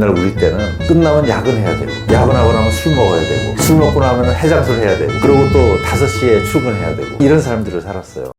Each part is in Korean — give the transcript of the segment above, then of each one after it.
옛날 우리 때는 끝나면 야근해야 되고, 야근하고 나면 술 먹어야 되고, 술 먹고 나면 해장술 해야 되고, 그리고 또 5시에 출근해야 되고, 이런 사람들을 살았어요.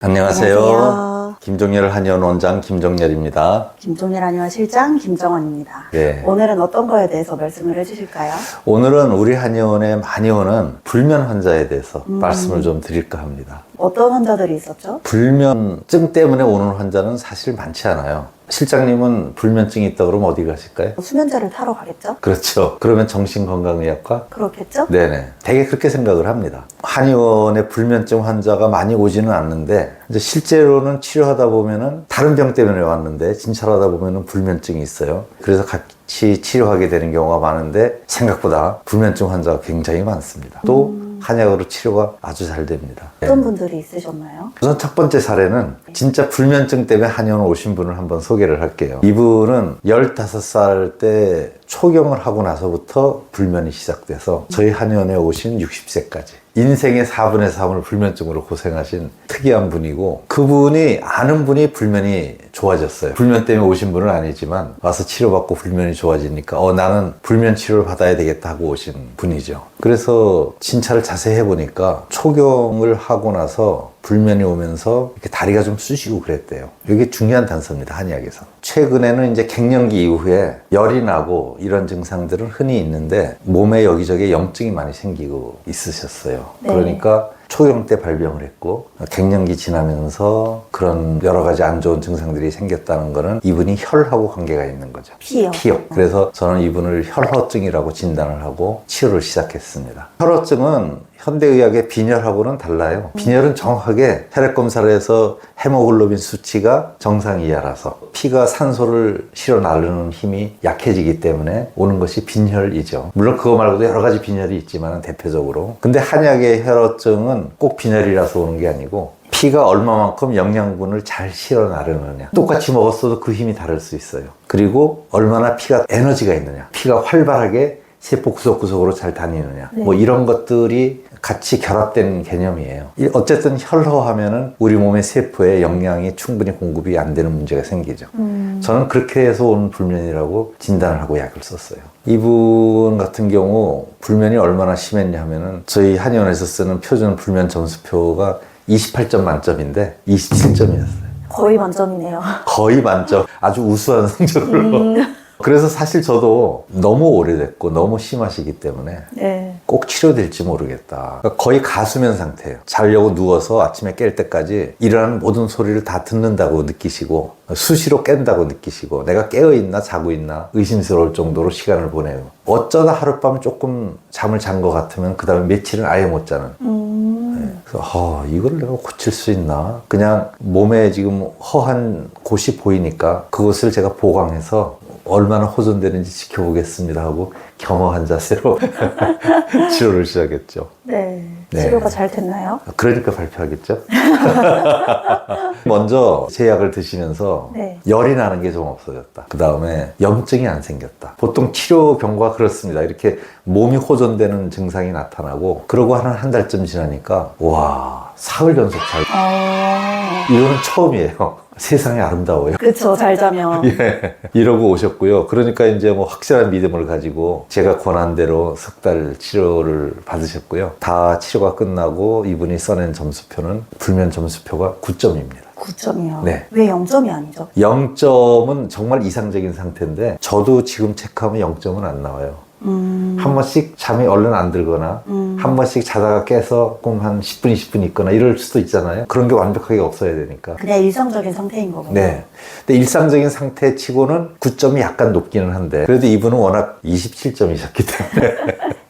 안녕하세요. 김종렬 한의원 원장 김종렬입니다. 김종렬 한의원 실장 김정원입니다. 네. 오늘은 어떤 거에 대해서 말씀을 해주실까요? 오늘은 우리 한의원에 많이 오는 불면 환자에 대해서 말씀을 좀 드릴까 합니다. 어떤 환자들이 있었죠? 불면증 때문에 오는 환자는 사실 많지 않아요. 실장님은 불면증이 있다 그러면 어디 가실까요? 수면제를 타러 가겠죠? 그렇죠. 그러면 정신건강의학과? 그렇겠죠? 네네. 되게 그렇게 생각을 합니다. 한의원에 불면증 환자가 많이 오지는 않는데, 이제 실제로는 치료하다 보면은 다른 병 때문에 왔는데, 진찰하다 보면은 불면증이 있어요. 그래서 같이 치료하게 되는 경우가 많은데, 생각보다 불면증 환자가 굉장히 많습니다. 또 한약으로 치료가 아주 잘 됩니다. 어떤 분들이 있으셨나요? 우선 첫 번째 사례는 진짜 불면증 때문에 한의원 오신 분을 한번 소개를 할게요. 이분은 15살 때 초경을 하고 나서부터 불면이 시작돼서 저희 한의원에 오신 60세까지 인생의 4분의 3을 불면증으로 고생하신 특이한 분이고, 그분이 아는 분이 불면이 좋아졌어요. 불면 때문에 오신 분은 아니지만 와서 치료받고 불면이 좋아지니까 나는 불면 치료를 받아야 되겠다 하고 오신 분이죠. 그래서 진찰을 자세히 해보니까 초경을 하고 나서 불면이 오면서 이렇게 다리가 좀 쑤시고 그랬대요. 이게 중요한 단서입니다, 한의학에서. 최근에는 이제 갱년기 이후에 열이 나고 이런 증상들은 흔히 있는데 몸에 여기저기 염증이 많이 생기고 있으셨어요. 네. 그러니까 초경 때 발병을 했고 갱년기 지나면서 그런 여러 가지 안 좋은 증상들이 생겼다는 거는 이분이 혈하고 관계가 있는 거죠. 피요. 그래서 저는 이분을 혈허증이라고 진단을 하고 치료를 시작했습니다. 혈허증은 현대의학의 빈혈하고는 달라요. 빈혈은 정확하게 혈액 검사를 해서 헤모글로빈 수치가 정상 이하라서 피가 산소를 실어 나르는 힘이 약해지기 때문에 오는 것이 빈혈이죠. 물론 그거 말고도 여러 가지 빈혈이 있지만 대표적으로. 근데 한약의 혈허증은 꼭 빈혈이라서 오는 게 아니고 피가 얼마만큼 영양분을 잘 실어 나르느냐. 똑같이 먹었어도 그 힘이 다를 수 있어요. 그리고 얼마나 피가 에너지가 있느냐. 피가 활발하게 세포 구석구석으로 잘 다니느냐. 네. 뭐 이런 것들이 같이 결합된 개념이에요. 어쨌든 혈허하면은 우리 몸의 세포에 영양이 충분히 공급이 안 되는 문제가 생기죠. 저는 그렇게 해서 온 불면이라고 진단을 하고 약을 썼어요. 이분 같은 경우 불면이 얼마나 심했냐 하면은 저희 한의원에서 쓰는 표준 불면 점수표가 28점 만점인데 27점이었어요. 거의 만점이네요. 거의 만점. 아주 우수한 성적으로. 그래서 사실 저도 너무 오래됐고 너무 심하시기 때문에 네. 꼭 치료될지 모르겠다. 그러니까 거의 가수면 상태예요. 자려고 누워서 아침에 깰 때까지 일어나는 모든 소리를 다 듣는다고 느끼시고 수시로 깬다고 느끼시고 내가 깨어있나 자고 있나 의심스러울 정도로 시간을 보내요. 어쩌다 하룻밤 조금 잠을 잔 것 같으면 그 다음에 며칠은 아예 못 자는. 그래서 이걸 내가 고칠 수 있나? 그냥 몸에 지금 허한 곳이 보이니까 그것을 제가 보강해서 얼마나 호전되는지 지켜보겠습니다 하고 겸허한 자세로 치료를 시작했죠. 네. 네. 치료가 잘 됐나요? 그러니까 발표하겠죠. 먼저 제 약을 드시면서 네. 열이 나는 게 좀 없어졌다. 그 다음에 염증이 안 생겼다. 보통 치료 경과가 그렇습니다. 이렇게 몸이 호전되는 증상이 나타나고 그러고 한 달쯤 지나니까 와, 사흘 연속 잘. 이거는 처음이에요. 세상이 아름다워요. 그쵸, 잘 자면. 예. 이러고 오셨고요. 그러니까 이제 뭐 확실한 믿음을 가지고 제가 권한 대로 석 달 치료를 받으셨고요. 다 치료가 끝나고 이분이 써낸 점수표는 불면 점수표가 9점입니다. 9점이요? 네. 왜 0점이 아니죠? 0점은 정말 이상적인 상태인데 저도 지금 체크하면 0점은 안 나와요. 한 번씩 잠이 얼른 안 들거나 한 번씩 자다가 깨서 조금 한 10분, 20분 있거나 이럴 수도 있잖아요. 그런 게 완벽하게 없어야 되니까. 그냥 일상적인 상태인 거군요. 네. 근데 일상적인 상태 치고는 9점이 약간 높기는 한데 그래도 이분은 워낙 27점이셨기 때문에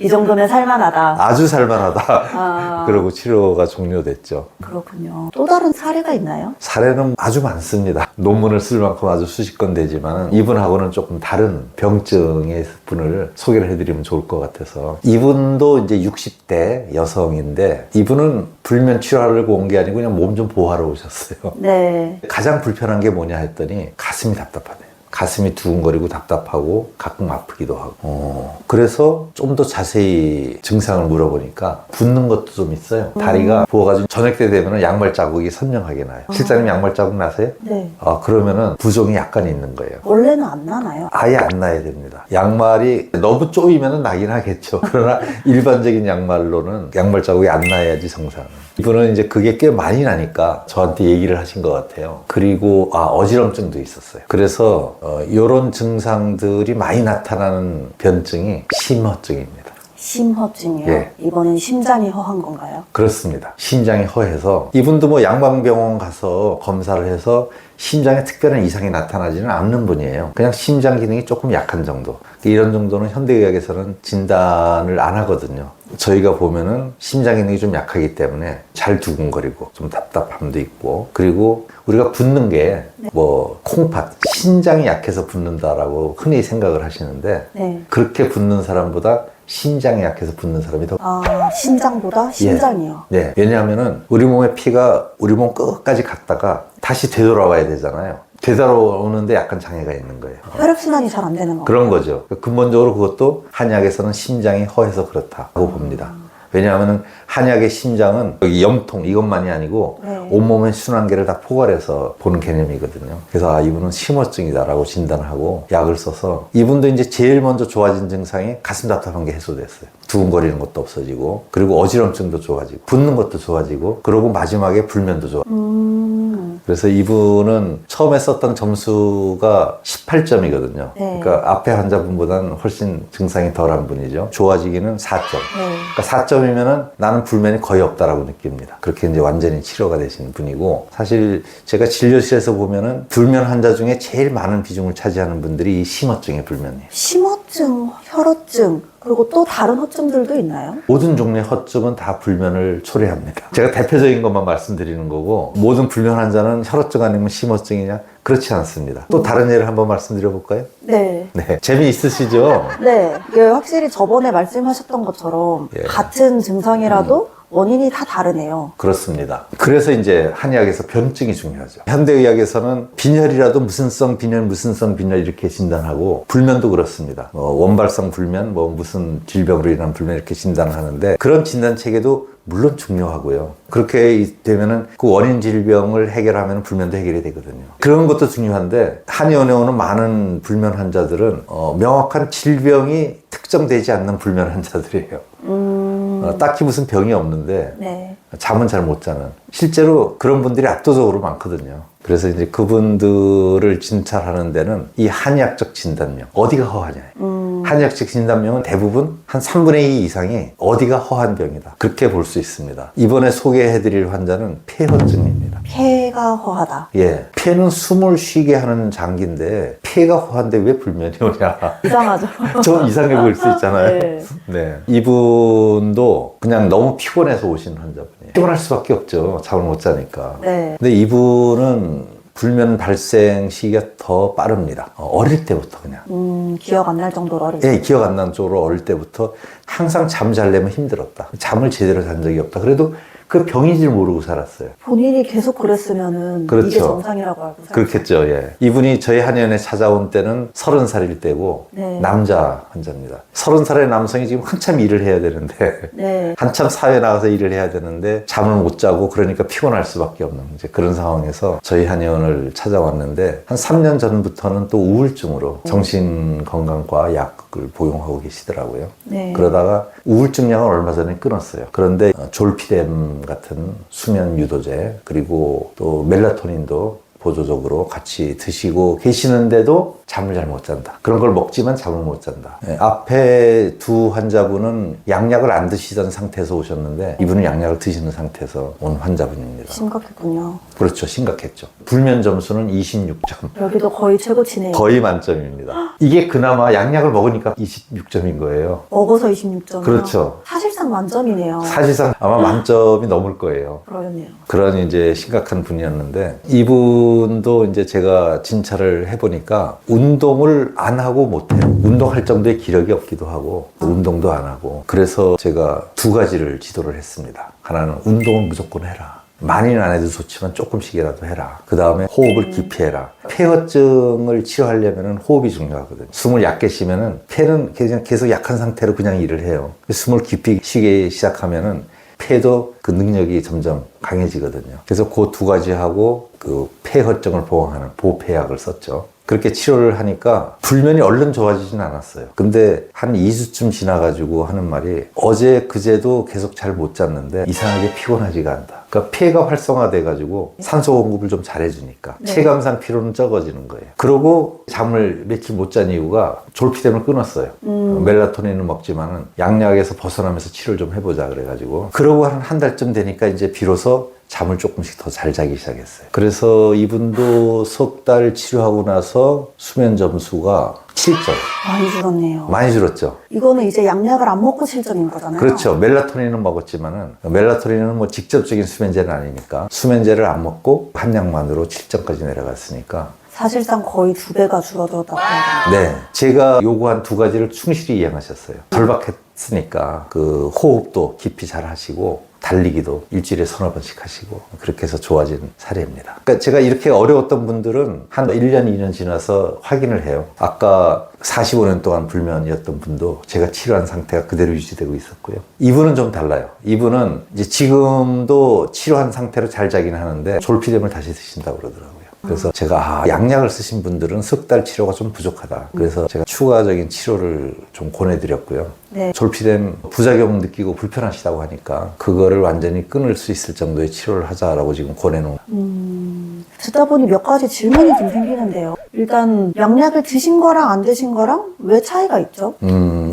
이 정도면 살만하다. 아주 살만하다. 그러고 치료가 종료됐죠. 그렇군요. 또 다른 사례가 있나요? 사례는 아주 많습니다. 논문을 쓸 만큼 아주 수십 건 되지만 이분하고는 조금 다른 병증의 분을 소개를 해드리면 좋을 것 같아서. 이분도 이제 60대 여성인데 이분은 불면 치료하려고 온 게 아니고 그냥 몸 좀 보호하러 오셨어요. 네. 가장 불편한 게 뭐냐 했더니 가슴이 답답하대요. 가슴이 두근거리고 답답하고 가끔 아프기도 하고. 그래서 좀 더 자세히 증상을 물어보니까 붓는 것도 좀 있어요. 다리가 부어가지고 저녁 때 되면 양말 자국이 선명하게 나요. 실장님 양말 자국 나세요? 네. 그러면은 부종이 약간 있는 거예요. 원래는 안 나나요? 아예 안 나야 됩니다. 양말이 너무 쪼이면 나긴 하겠죠. 그러나 일반적인 양말로는 양말 자국이 안 나야지 정상은. 이분은 이제 그게 꽤 많이 나니까 저한테 얘기를 하신 것 같아요. 그리고 어지럼증도 있었어요. 그래서 이런 증상들이 많이 나타나는 변증이 심허증입니다. 심허증이요? 예. 이번엔 심장이 허한 건가요? 그렇습니다. 심장이 허해서 이분도 뭐 양방병원 가서 검사를 해서 심장에 특별한 이상이 나타나지는 않는 분이에요. 그냥 심장 기능이 조금 약한 정도. 이런 정도는 현대의학에서는 진단을 안 하거든요. 저희가 보면은 심장 기능이 좀 약하기 때문에 잘 두근거리고 좀 답답함도 있고, 그리고 우리가 붓는 게 뭐 콩팥, 신장이 약해서 붓는다라고 흔히 생각을 하시는데 네. 그렇게 붓는 사람보다 심장이 약해서 붓는 사람이 더 심장보다 심장이요? 네. 왜냐하면은 우리 몸의 피가 우리 몸 끝까지 갔다가 다시 되돌아와야 되잖아요. 되돌아오는데 약간 장애가 있는 거예요. 혈액순환이 잘 안 되는 건가요? 그런 거죠. 근본적으로 그것도 한약에서는 심장이 허해서 그렇다고 봅니다. 왜냐하면 한약의 심장은 여기 염통 이것만이 아니고 네. 온몸의 순환계를 다 포괄해서 보는 개념이거든요. 그래서 이분은 심허증이다라고 진단하고 약을 써서, 이분도 이제 제일 먼저 좋아진 증상이 가슴 답답한 게 해소됐어요. 두근거리는 것도 없어지고, 그리고 어지럼증도 좋아지고, 붓는 것도 좋아지고, 그러고 마지막에 불면도 좋아. 그래서 이분은 처음에 썼던 점수가 18점이거든요. 네. 그러니까 앞에 환자분보다는 훨씬 증상이 덜한 분이죠. 좋아지기는 4점. 네. 그러니까 4점이면은 나는 불면이 거의 없다라고 느낍니다. 그렇게 이제 완전히 치료가 되신 분이고, 사실 제가 진료실에서 보면은 불면 환자 중에 제일 많은 비중을 차지하는 분들이 이 심허증의 불면이에요. 심허증, 혈허증, 그리고 또 다른 허증들도 있나요? 모든 종류의 허증은 다 불면을 초래합니다. 제가 대표적인 것만 말씀드리는 거고, 모든 불면 환자는 혈허증 아니면 심허증이냐? 그렇지 않습니다. 또 다른 예를 한번 말씀드려 볼까요? 네. 네. 재미있으시죠? 네. 이게 확실히 저번에 말씀하셨던 것처럼 예. 같은 증상이라도 원인이 다 다르네요. 그렇습니다. 그래서 이제 한의학에서 변증이 중요하죠. 현대의학에서는 빈혈이라도 무슨성 빈혈, 무슨성 빈혈 이렇게 진단하고, 불면도 그렇습니다. 원발성 불면, 뭐 무슨 질병으로 인한 불면 이렇게 진단을 하는데, 그런 진단 체계도 물론 중요하고요. 그렇게 되면은 그 원인 질병을 해결하면 불면도 해결이 되거든요. 그런 것도 중요한데, 한의원에 오는 많은 불면 환자들은 명확한 질병이 특정되지 않는 불면 환자들이에요. 딱히 무슨 병이 없는데 네. 잠은 잘 못 자는, 실제로 그런 분들이 압도적으로 많거든요. 그래서 이제 그분들을 진찰하는 데는 이 한의학적 진단명, 어디가 허하냐. 한의학적 진단명은 대부분 한 3분의 2 이상이 어디가 허한 병이다, 그렇게 볼 수 있습니다. 이번에 소개해드릴 환자는 폐허증입니다. 폐가 허하다. 예, 폐는 숨을 쉬게 하는 장기인데 폐가 허한데 왜 불면이 오냐. 이상하죠? 좀 이상해 보일 수 있잖아요. 네. 네. 이분도 그냥 너무 피곤해서 오신 환자분이에요. 피곤할 수밖에 없죠. 잠을 못 자니까. 네. 근데 이분은 불면 발생 시기가 더 빠릅니다. 어릴 때부터 그냥. 기억 안 날 정도로 어릴 때. 예, 기억 안 나는 쪽으로 어릴 때부터 항상 잠 자려면 힘들었다. 잠을 제대로 잔 적이 없다. 그래도 그 병인 줄 모르고 살았어요. 본인이 계속 그랬으면은 그렇죠. 이게 정상이라고 알고 살았어요. 그렇겠죠, 예. 이분이 저희 한의원에 찾아온 때는 30살일 때고, 네. 남자 환자입니다. 30살의 남성이 지금 한참 일을 해야 되는데, 네. 한참 사회에 나가서 일을 해야 되는데, 잠을 못 자고 그러니까 피곤할 수밖에 없는 이제 그런 상황에서 저희 한의원을 찾아왔는데, 한 3년 전부터는 또 우울증으로 정신건강과 약을 복용하고 계시더라고요. 네. 그러다가 우울증 약을 얼마 전에 끊었어요. 그런데 졸피뎀 같은 수면 유도제, 그리고 또 멜라토닌도 보조적으로 같이 드시고 계시는데도 잠을 잘 못 잔다. 그런 걸 먹지만 잠을 못 잔다. 네, 앞에 두 환자분은 양약을 안 드시던 상태에서 오셨는데, 이분은 양약을 드시는 상태에서 온 환자분입니다. 심각했군요. 그렇죠. 심각했죠. 불면 점수는 26점. 여기도 거의 최고치네요. 거의 만점입니다. 이게 그나마 양약을 먹으니까 26점인 거예요. 먹어서 26점이요. 그렇죠. 사실상 만점이네요. 사실상 아마 만점이 넘을 거예요. 그러네요. 그런 이제 심각한 분이었는데, 이분도 이제 제가 진찰을 해보니까 운동을 안 하고 못해요. 운동할 정도의 기력이 없기도 하고, 운동도 안 하고. 그래서 제가 두 가지를 지도를 했습니다. 하나는 운동을 무조건 해라. 많이는 안 해도 좋지만 조금씩이라도 해라. 그 다음에 호흡을 깊이 해라. 폐허증을 치료하려면 호흡이 중요하거든요. 숨을 얕게 쉬면은 폐는 그냥 계속 약한 상태로 그냥 일을 해요. 숨을 깊이 쉬게 시작하면은 폐도 그 능력이 점점 강해지거든요. 그래서 그 두 가지 하고 그 폐허증을 보강하는 보폐약을 썼죠. 그렇게 치료를 하니까 불면이 얼른 좋아지진 않았어요. 근데 한 2주쯤 지나가지고 하는 말이 어제 그제도 계속 잘 못 잤는데 이상하게 피곤하지가 않다. 그러니까 폐가 활성화돼가지고 산소 공급을 좀 잘해주니까 네. 체감상 피로는 적어지는 거예요. 그러고 잠을 며칠 못 잔 이유가 졸피뎀을 끊었어요. 멜라토닌을 먹지만은 양약에서 벗어나면서 치료를 좀 해보자 그래가지고 그러고 한 달쯤 되니까 이제 비로소 잠을 조금씩 더 잘 자기 시작했어요. 그래서 이분도 석 달 치료하고 나서 수면 점수가 7점. 많이 줄었네요. 많이 줄었죠. 이거는 이제 양약을 안 먹고 7점인 거잖아요. 그렇죠. 멜라토닌은 먹었지만은 멜라토닌은 뭐 직접적인 수면제는 아니니까 수면제를 안 먹고 한 약만으로 7점까지 내려갔으니까 사실상 거의 2배가 줄어들었다고 해야 되나요? 네, 제가 요구한 두 가지를 충실히 이행하셨어요. 절박했으니까 그 호흡도 깊이 잘 하시고 달리기도 일주일에 서너 번씩 하시고 그렇게 해서 좋아진 사례입니다. 그러니까 제가 이렇게 어려웠던 분들은 한 1년, 2년 지나서 확인을 해요. 아까 45년 동안 불면이었던 분도 제가 치료한 상태가 그대로 유지되고 있었고요. 이분은 좀 달라요. 이분은 이제 지금도 치료한 상태로 잘 자긴 하는데 졸피뎀을 다시 드신다고 그러더라고요. 그래서 제가 양약을 쓰신 분들은 석 달 치료가 좀 부족하다. 그래서 제가 추가적인 치료를 좀 권해드렸고요. 네. 졸피뎀 부작용 느끼고 불편하시다고 하니까 그거를 완전히 끊을 수 있을 정도의 치료를 하자라고 지금 권해놓은. 듣다 보니 몇 가지 질문이 좀 생기는데요. 일단 양약을 드신 거랑 안 드신 거랑 왜 차이가 있죠?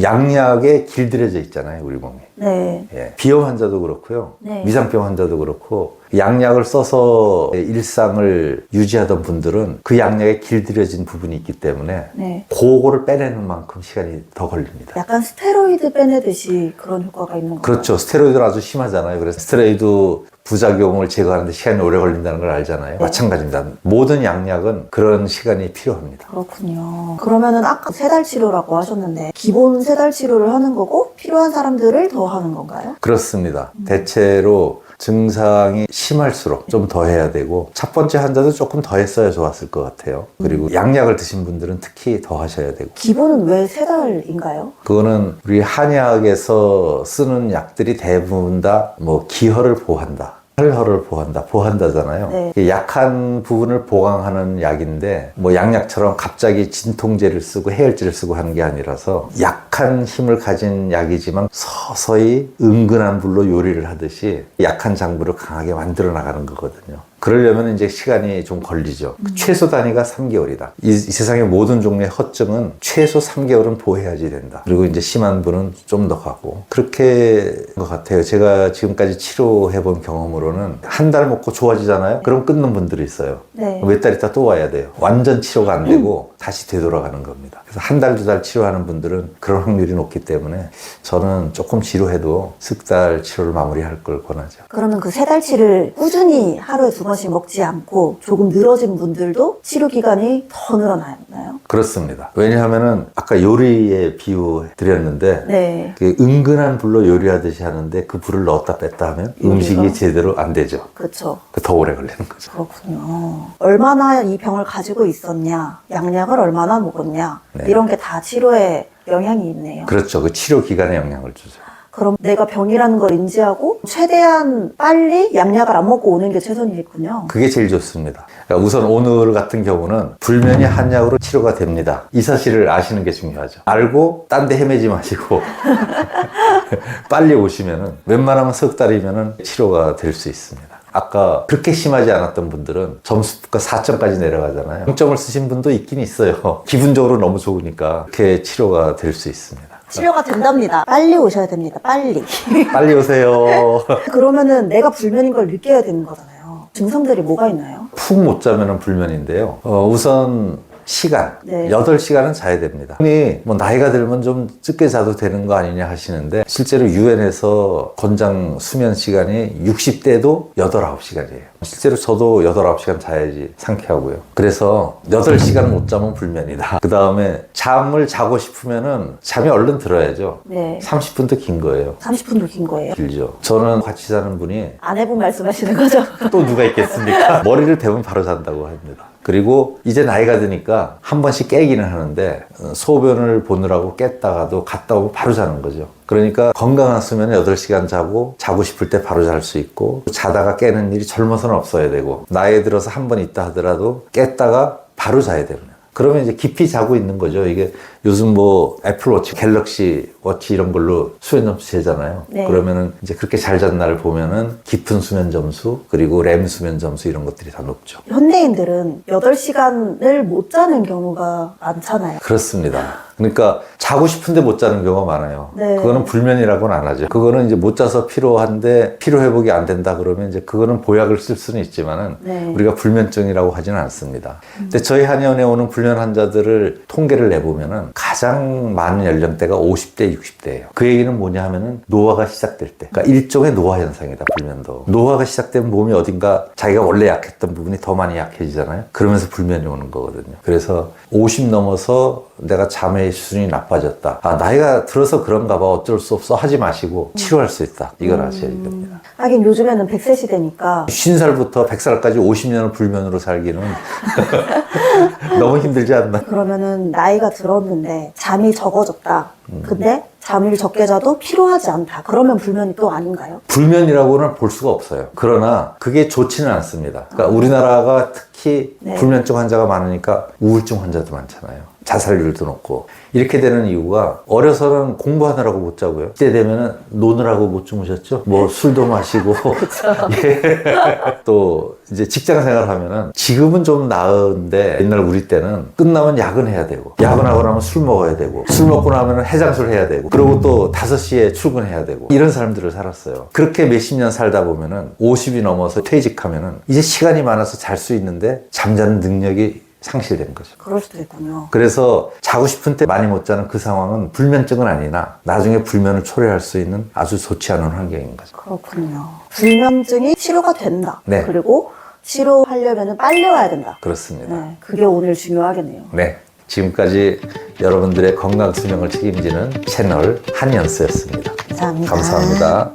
양약에 길들여져 있잖아요, 우리 몸이. 네. 예, 비염 환자도 그렇고요. 네. 위장병 환자도 그렇고 양약을 써서 일상을 유지하던 분들은 그 양약에 길들여진 부분이 있기 때문에 네. 그거를 빼내는 만큼 시간이 더 걸립니다. 약간 스테로이드 빼내듯이 그런 효과가 있는 건가요? 그렇죠. 스테로이드는 아주 심하잖아요. 그래서 스테로이드 부작용을 제거하는데 시간이 오래 걸린다는 걸 알잖아요. 네. 마찬가지입니다. 모든 양약은 그런 시간이 필요합니다. 그렇군요. 그러면은 아까 3달 치료라고 하셨는데 기본 3달 치료를 하는 거고 필요한 사람들을 더 하는 건가요? 그렇습니다. 대체로 증상이 심할수록 좀 더 해야 되고 첫 번째 환자도 조금 더 했어야 좋았을 것 같아요. 그리고 양약을 드신 분들은 특히 더 하셔야 되고 기본은 왜 3달인가요? 그거는 우리 한약에서 쓰는 약들이 대부분 다 뭐 기혈을 보한다. 혈혈을 보한다잖아요. 네. 약한 부분을 보강하는 약인데 뭐 양약처럼 갑자기 진통제를 쓰고 해열제를 쓰고 하는 게 아니라서 약한 힘을 가진 약이지만 서서히 은근한 불로 요리를 하듯이 약한 장부를 강하게 만들어 나가는 거거든요. 그러려면 이제 시간이 좀 걸리죠. 최소 단위가 3개월이다. 이 세상의 모든 종류의 허증은 최소 3개월은 보해야지 된다. 그리고 이제 심한 분은 좀 더 가고. 그렇게 한 것 같아요. 제가 지금까지 치료해본 경험으로는 한 달 먹고 좋아지잖아요? 그럼 끊는 분들이 있어요. 네. 몇 달 있다 또 와야 돼요. 완전 치료가 안 되고 다시 되돌아가는 겁니다. 그래서 한 달, 2달 치료하는 분들은 그런 확률이 높기 때문에 저는 조금 지루해도 석 달 치료를 마무리할 걸 권하죠. 그러면 그 3달치를 꾸준히 하루에 2번씩 먹지 않고 조금 늘어진 분들도 치료 기간이 더 늘어나나요? 그렇습니다. 왜냐하면은 아까 요리에 비유 드렸는데 네. 그 은근한 불로 요리하듯이 하는데 그 불을 넣었다 뺐다 하면 음식이 요리가? 제대로 안 되죠. 그렇죠. 더 오래 걸리는 거죠. 그렇군요. 얼마나 이 병을 가지고 있었냐, 양약을 얼마나 먹었냐, 네. 이런 게 다 치료에 영향이 있네요. 그렇죠. 그 치료 기간에 영향을 주죠. 그럼 내가 병이라는 걸 인지하고 최대한 빨리 양약을 안 먹고 오는 게 최선이겠군요. 그게 제일 좋습니다. 그러니까 우선 오늘 같은 경우는 불면이 한약으로 치료가 됩니다. 이 사실을 아시는 게 중요하죠. 알고 딴 데 헤매지 마시고 빨리 오시면은 웬만하면 석 달이면은 치료가 될 수 있습니다. 아까 그렇게 심하지 않았던 분들은 점수가 4점까지 내려가잖아요. 0점을 쓰신 분도 있긴 있어요. 기분적으로 너무 좋으니까 그렇게 치료가 될 수 있습니다. 치료가 된답니다. 빨리 오셔야 됩니다. 빨리. 빨리 오세요. 그러면은 내가 불면인 걸 느껴야 되는 거잖아요. 증상들이 뭐가 있나요? 푹 못 자면 불면인데요. 우선 시간, 네. 8시간은 자야 됩니다. 흔히 뭐 나이가 들면 좀 적게 자도 되는 거 아니냐 하시는데 실제로 유엔에서 권장 수면 시간이 60대도 8, 9시간이에요. 실제로 저도 8, 9시간 자야지 상쾌하고요. 그래서 8시간 못 자면 불면이다. 그 다음에 잠을 자고 싶으면은 잠이 얼른 들어야죠. 네. 30분도 긴 거예요. 30분도 긴 거예요. 길죠. 저는 같이 사는 분이 아내분 말씀하시는 거죠? 또 누가 있겠습니까? 머리를 대면 바로 잔다고 합니다. 그리고 이제 나이가 드니까 한 번씩 깨기는 하는데 소변을 보느라고 깼다가도 갔다 오고 바로 자는 거죠. 그러니까 건강한 수면은 8시간 자고 싶을 때 바로 잘 수 있고 자다가 깨는 일이 젊어서는 없어야 되고 나이에 들어서 한 번 있다 하더라도 깼다가 바로 자야 됩니다. 그러면 이제 깊이 자고 있는 거죠. 이게 요즘 뭐 애플워치, 갤럭시 워치 이런 걸로 수면 점수 재잖아요. 네. 그러면은 이제 그렇게 잘 잔 날 보면은 깊은 수면 점수 그리고 렘 수면 점수 이런 것들이 다 높죠. 현대인들은 8시간을 못 자는 경우가 많잖아요. 그렇습니다. 그러니까 자고 싶은데 못 자는 경우가 많아요. 네. 그거는 불면이라고는 안 하죠. 그거는 이제 못 자서 피로한데 피로 회복이 안 된다 그러면 이제 그거는 보약을 쓸 수는 있지만은 네. 우리가 불면증이라고 하지는 않습니다. 근데 저희 한의원에 오는 불면 환자들을 통계를 내보면은 가장 많은 연령대가 50대, 60대예요. 그 얘기는 뭐냐 하면은 노화가 시작될 때. 그러니까 일종의 노화 현상이다, 불면도. 노화가 시작되면 몸이 어딘가 자기가 원래 약했던 부분이 더 많이 약해지잖아요. 그러면서 불면이 오는 거거든요. 그래서 50 넘어서 내가 잠의 수준이 나빠졌다. 아, 나이가 들어서 그런가 봐. 어쩔 수 없어. 하지 마시고 치료할 수 있다. 이걸 아셔야 됩니다. 하긴 요즘에는 100세 시대니까 50살부터 100살까지 50년을 불면으로 살기는 너무 힘들지 않나? 그러면은 나이가 들었는데 잠이 적어졌다. 근데 잠을 적게 자도 피로하지 않다. 그러면 불면이 또 아닌가요? 불면이라고는 볼 수가 없어요. 그러나 그게 좋지는 않습니다. 그러니까 우리나라가 특히 네. 불면증 환자가 많으니까 우울증 환자도 많잖아요. 자살률도 높고. 이렇게 되는 이유가 어려서는 공부하느라고 못 자고요. 이때 되면은 노느라고 못 주무셨죠? 뭐 술도 마시고. 예. 또 이제 직장 생활 하면은 지금은 좀 나은데 옛날 우리 때는 끝나면 야근해야 되고 야근하고 나면 술 먹어야 되고 술 먹고 나면 해장술 해야 되고 그리고 또 5시에 출근해야 되고 이런 사람들을 살았어요. 그렇게 몇십 년 살다 보면은 50이 넘어서 퇴직하면은 이제 시간이 많아서 잘 수 있는데 잠자는 능력이 상실된 거죠. 그럴 수도 있군요. 그래서 자고 싶은 때 많이 못 자는 그 상황은 불면증은 아니나 나중에 불면을 초래할 수 있는 아주 좋지 않은 환경인 거죠. 그렇군요. 불면증이 치료가 된다. 네. 그리고 치료하려면 빨리 와야 된다. 그렇습니다. 네, 그게 오늘 중요하겠네요. 네. 지금까지 여러분들의 건강 수명을 책임지는 채널 한연스였습니다. 감사합니다. 감사합니다.